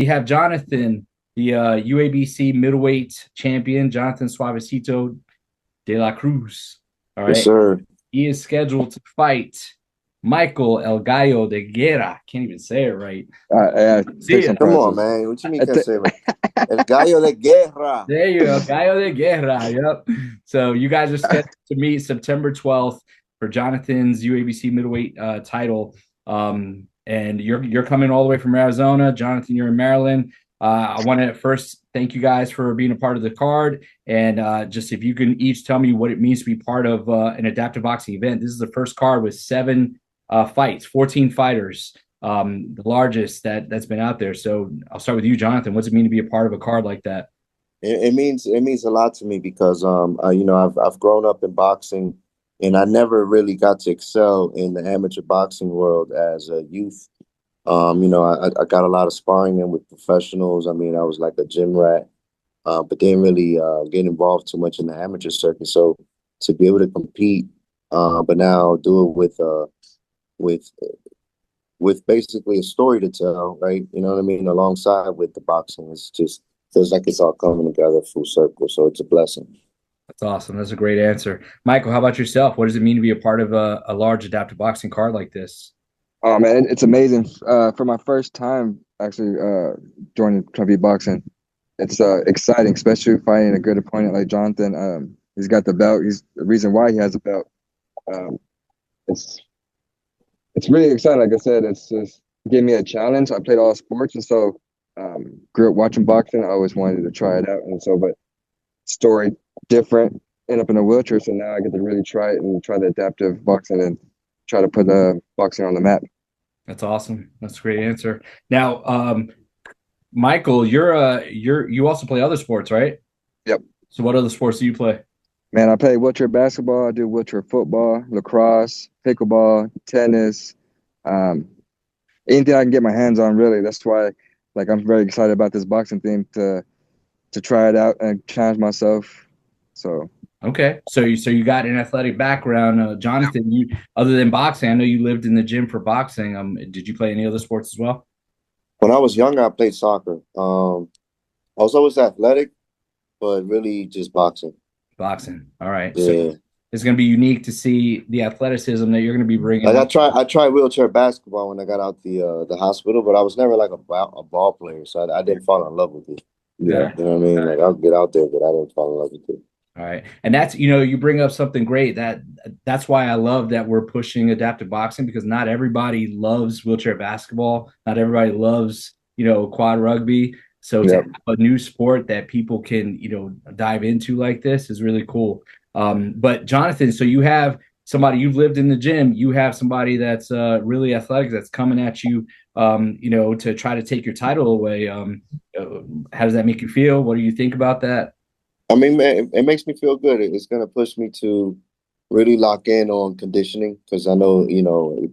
We have Jonathan, the UABC middleweight champion, Jonathan Suavecito de la Cruz. All Yes, right. sir. He is scheduled to fight Michael El Gallo de Guerra. Can't even say it right. Take some Garcia. Come on, practice. man. What you mean I can't ta- say it? El Gallo de Guerra. There you go. Gallo de Guerra. Yep. So you guys are scheduled to meet September 12th for Jonathan's UABC middleweight title. And you're coming all the way from Arizona. Jonathan, you're in Maryland. I want to first thank you guys for being a part of the card. And just if you can each tell me what it means to be part of an adaptive boxing event. This is the first card with seven fights, 14 fighters, the largest that's been out there. So I'll start with you, Jonathan. What's it mean to be a part of a card like that? It means a lot to me because I've grown up in boxing, and I never really got to excel in the amateur boxing world as a youth. I got a lot of sparring in with professionals. I mean, I was like a gym rat, but didn't really get involved too much in the amateur circuit. So to be able to compete, but now do it with with basically a story to tell, right? You know what I mean? Alongside with the boxing, it's just feels like it's all coming together full circle. So it's a blessing. That's awesome. That's a great answer. Michael, how about yourself? What does it mean to be a part of a large adaptive boxing card like this? Oh man, it's amazing. For my first time actually joining Trumpy Boxing, it's exciting, especially fighting a good opponent like Jonathan. He's got the belt. He's the reason why he has the belt. Um, it's it's really exciting. Like I said, it's just gave me a challenge. I played all sports, and so grew up watching boxing. I always wanted to try it out, and so but story different. End up in a wheelchair, so now I get to really try it and try the adaptive boxing and try to put the boxing on the map. That's awesome. That's a great answer. Now, Michael, you also play other sports, right? Yep. So what other sports do you play? Man, I play wheelchair basketball. I do wheelchair football, lacrosse, pickleball, tennis, um, anything I can get my hands on. Really, that's why, like, I'm very excited about this boxing thing to try it out and challenge myself. So, Okay, so you got an athletic background, Jonathan. You other than boxing, I know you lived in the gym for boxing. Did you play any other sports as well? When I was younger, I played soccer. I was always athletic, but really just boxing. Boxing. All right. So Yeah. it's going to be unique to see the athleticism that you're going to be bringing Like up. I tried wheelchair basketball when I got out the hospital, but I was never like a ball player, so I didn't fall in love with it. yeah, Okay. You know what I mean? Like I'll get out there, but I didn't fall in love with it. All right. And that's, you bring up something great that's why I love that we're pushing adaptive boxing because not everybody loves wheelchair basketball. Not everybody loves, quad rugby. So to yeah. have a new sport that people can, dive into like this is really cool. But Jonathan, so you have somebody you've lived in the gym, you have somebody that's really athletic that's coming at you to try to take your title away. Uh, how does that make you feel? What do you think about that? I mean, man, it makes me feel good. It's gonna push me to really lock in on conditioning because I know,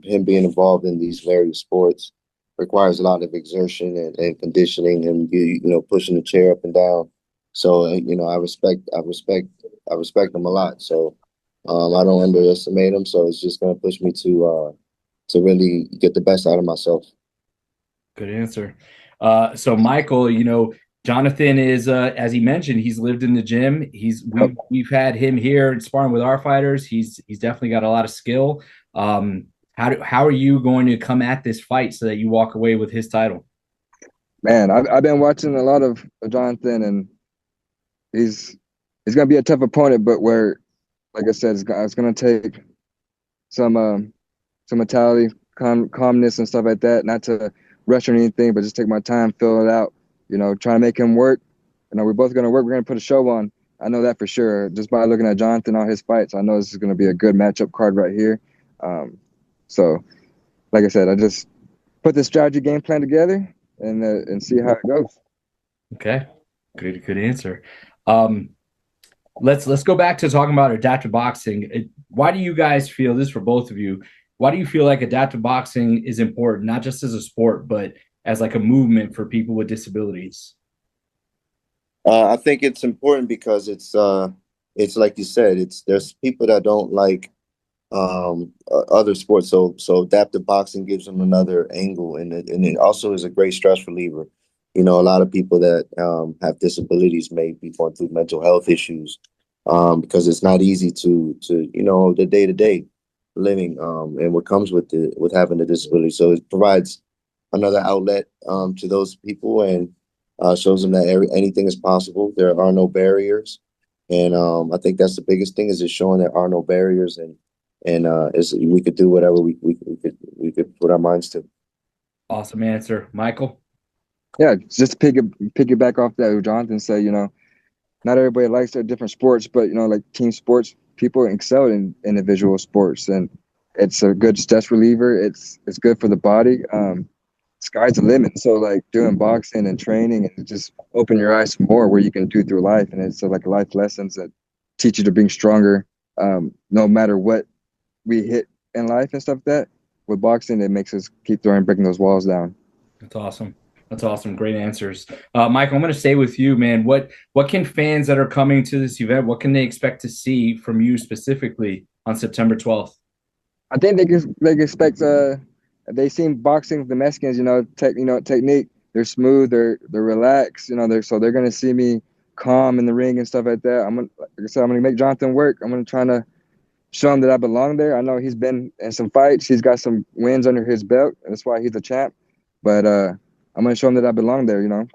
him being involved in these various sports requires a lot of exertion and conditioning and pushing the chair up and down. So, I respect him a lot. So, I don't underestimate him. So it's just gonna push me to really get the best out of myself. Good answer. So Michael, Jonathan is as he mentioned, he's lived in the gym. We've had him here sparring with our fighters. He's definitely got a lot of skill. How are you going to come at this fight so that you walk away with his title? Man, I've been watching a lot of Jonathan, and he's he's gonna be a tough opponent, but where, like I said, it's gonna take some some mentality, calmness, and stuff like that. Not to rush or anything, but just take my time, fill it out. Try to make him work. We're both gonna work. We're gonna put a show on. I know that for sure. Just by looking at Jonathan, all his fights, I know this is gonna be a good matchup card right here. So, like I said, I just put the strategy game plan together and see how it goes. Okay, good answer. Um, let's go back to talking about adaptive boxing. Why do you guys feel this for both of you? Why do you feel like adaptive boxing is important, not just as a sport, but as like a movement for people with disabilities? I think it's important because it's like you said, it's there's people that don't like other sports, so adaptive boxing gives them another angle, and it also is a great stress reliever. You know, a lot of people that have disabilities may be going through mental health issues because it's not easy to you know, the day to day living and what comes with having a disability. So it provides another outlet to those people and shows them that anything is possible. There are no barriers, and I think that's the biggest thing, is just showing there are no barriers, and is we could do whatever we could put our minds to. Awesome answer, Michael. Yeah, just to piggyback off that, what Jonathan said, you know, not everybody likes their different sports, but you know, like team sports, people excel in individual sports, and it's a good stress reliever. It's good for the body. Sky's the limit. So like doing boxing and training, and just open your eyes more where you can do through life, and it's like life lessons that teach you to being stronger, no matter what we hit in life and stuff. That with boxing, it makes us keep breaking those walls down. That's awesome. That's awesome. Great answers. Michael, I'm going to stay with you, man. What can fans that are coming to this event, what can they expect to see from you specifically on September 12th? I think they can expect they seen boxing with the Mexicans, you know, technique. They're smooth, they're relaxed, you know, they're gonna see me calm in the ring and stuff like that. Like I said, I'm gonna make Jonathan work. I'm gonna try to show him that I belong there. I know he's been in some fights, he's got some wins under his belt, and that's why he's a champ. But I'm gonna show him that I belong there, you know.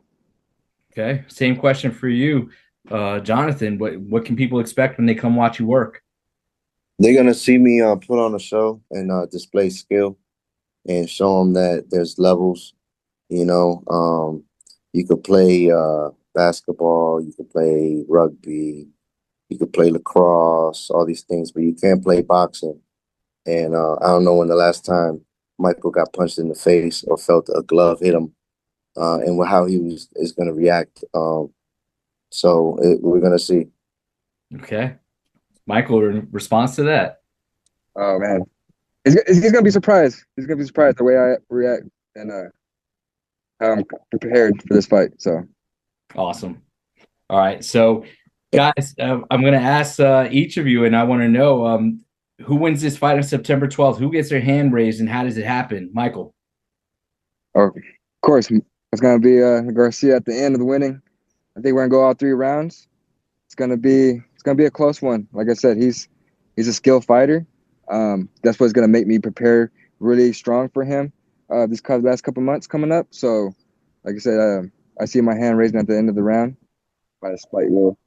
Okay. Same question for you, Jonathan. What can people expect when they come watch you work? They're gonna see me put on a show and display skill and show them that there's levels. You know, you could play basketball, you could play rugby, you could play lacrosse, all these things, but you can't play boxing. And I don't know when the last time Michael got punched in the face or felt a glove hit him, and how he is going to react. We're going to see. Okay. Michael, in response to that. Oh man, he's gonna be surprised. He's gonna be surprised the way I react and how I'm prepared for this fight. So Awesome. All right. So, guys, I'm going to ask each of you, and I want to know who wins this fight on September 12th? Who gets their hand raised, and how does it happen? Michael. Oh, of course, it's gonna be Garcia at the end of the winning. I think we're gonna go all 3 rounds. It's gonna be a close one. Like I said, he's a skilled fighter. That's what's gonna make me prepare really strong for him this last couple months coming up. So, like I said, I see my hand raising at the end of the round by the spike rule.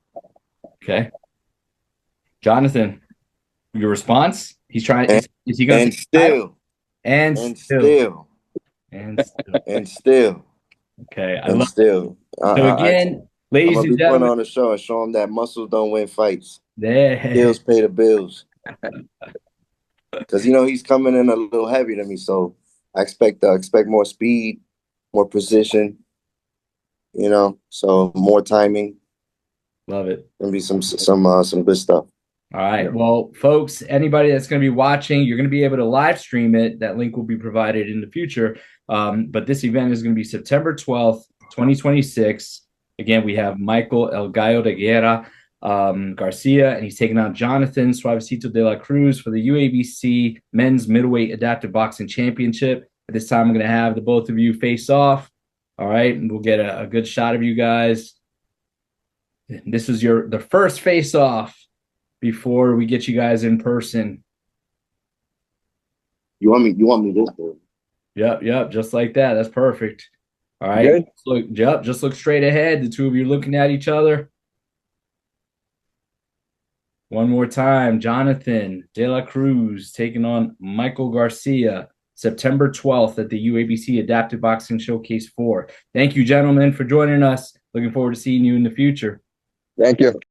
Okay. Jonathan, your response? He's trying. Is he going to still and still. Okay. So again, ladies and gentlemen, putting on a show and show them that muscles don't win fights. There. Skills pay the bills. Because you know he's coming in a little heavier than me, so I expect more speed, more precision. You know, so more timing. Love it. Gonna be some good stuff. All right. Well, folks, anybody that's going to be watching, you're going to be able to live stream it. That link will be provided in the future. But this event is going to be September 12th, 2026. Again, we have Michael El Gallo de Guerra Garcia, and he's taking on Jonathan Suavecito de la Cruz for the UABC Men's Middleweight Adaptive Boxing Championship. At this time, I'm going to have the both of you face off. All right. And we'll get a good shot of you guys. This is the first face off before we get you guys in person. You want me this way? Yep, just like that. That's perfect. All right. Just look straight ahead. The two of you looking at each other. One more time. Jonathan De La Cruz taking on Michael Garcia, September 12th at the UABC Adaptive Boxing Showcase 4. Thank you, gentlemen, for joining us. Looking forward to seeing you in the future. Thank you.